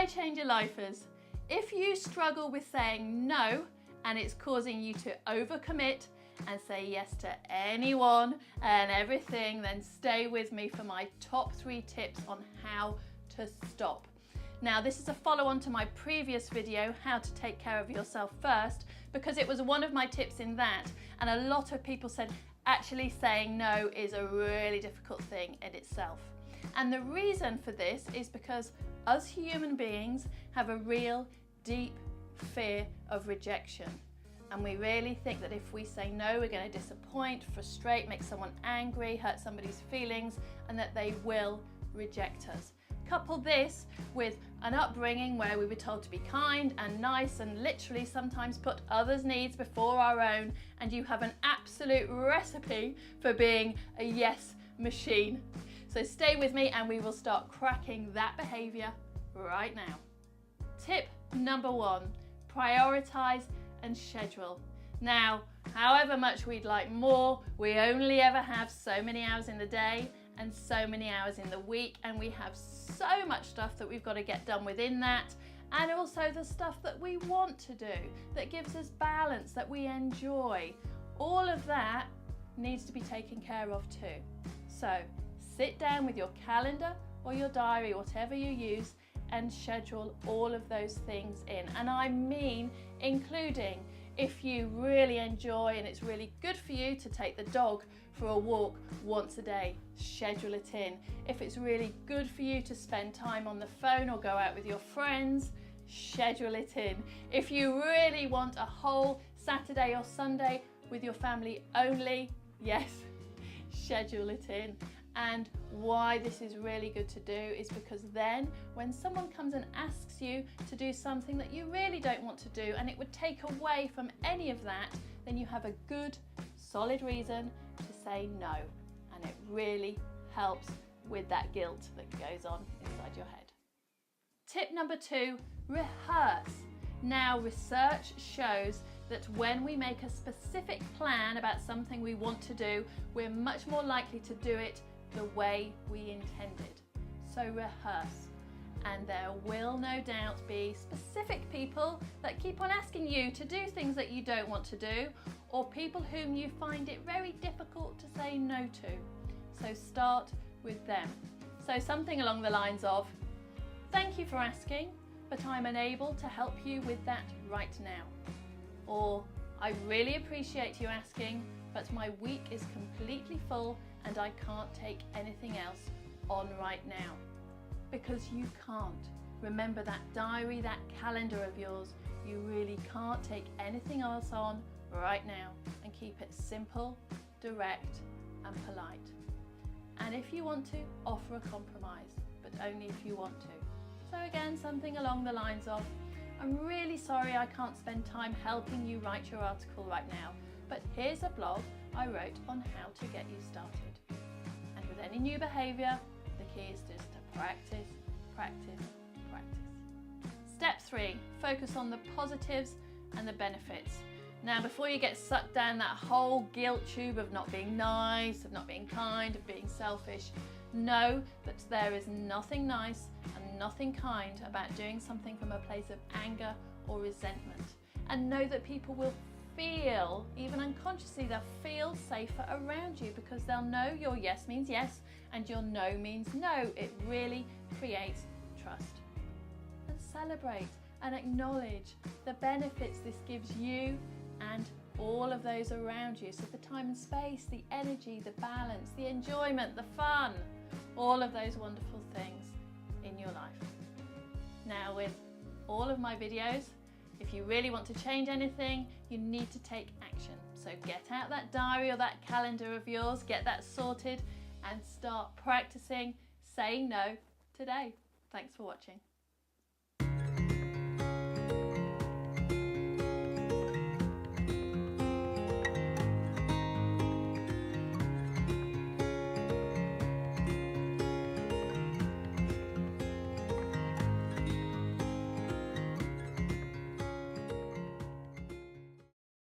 Hi Changer Lifers. If you struggle with saying no and it's causing you to overcommit and say yes to anyone and everything, then stay with me for my top 3 tips on how to stop. Now, this is a follow-on to my previous video, how to take care of yourself first, because it was one of my tips in that, and a lot of people said actually saying no is a really difficult thing in itself. And the reason for this is because us human beings have a real deep fear of rejection. And we really think that if we say no, we're going to disappoint, frustrate, make someone angry, hurt somebody's feelings, and that they will reject us. Couple this with an upbringing where we were told to be kind and nice and literally sometimes put others' needs before our own, and you have an absolute recipe for being a yes machine. So stay with me and we will start cracking that behaviour right now. Tip number 1, prioritise and schedule. Now, however much we'd like more, we only ever have so many hours in the day and so many hours in the week, and we have so much stuff that we've got to get done within that, and also the stuff that we want to do, that gives us balance, that we enjoy. All of that needs to be taken care of too. So sit down with your calendar or your diary, whatever you use, and schedule all of those things in. And I mean including if you really enjoy and it's really good for you to take the dog for a walk once a day, schedule it in. If it's really good for you to spend time on the phone or go out with your friends, schedule it in. If you really want a whole Saturday or Sunday with your family only, yes, schedule it in. And why this is really good to do is because then when someone comes and asks you to do something that you really don't want to do and it would take away from any of that, then you have a good solid reason to say no, and it really helps with that guilt that goes on inside your head. Tip number 2, rehearse. Now, research shows that when we make a specific plan about something we want to do, we're much more likely to do it the way we intended. So rehearse. And there will no doubt be specific people that keep on asking you to do things that you don't want to do, or people whom you find it very difficult to say no to. So start with them. So something along the lines of, thank you for asking, but I'm unable to help you with that right now. Or, I really appreciate you asking, but my week is completely full and I can't take anything else on right now. Because you can't. Remember that diary, that calendar of yours, you really can't take anything else on right now, and keep it simple, direct and polite. And if you want to, offer a compromise, but only if you want to. So again, something along the lines of, I'm really sorry I can't spend time helping you write your article right now, but here's a blog I wrote on how to get you started. And with any new behaviour, the key is just to practice, practice, practice. Step 3, focus on the positives and the benefits. Now, before you get sucked down that whole guilt tube of not being nice, of not being kind, of being selfish, know that there is nothing nice and nothing kind about doing something from a place of anger or resentment. And know that people will feel, even unconsciously, they'll feel safer around you because they'll know your yes means yes and your no means no. It really creates trust. And celebrate and acknowledge the benefits this gives you and all of those around you. So the time and space, the energy, the balance, the enjoyment, the fun, all of those wonderful things in your life. Now, with all of my videos, if you really want to change anything, you need to take action. So get out that diary or that calendar of yours, get that sorted and start practicing saying no today. Thanks for watching.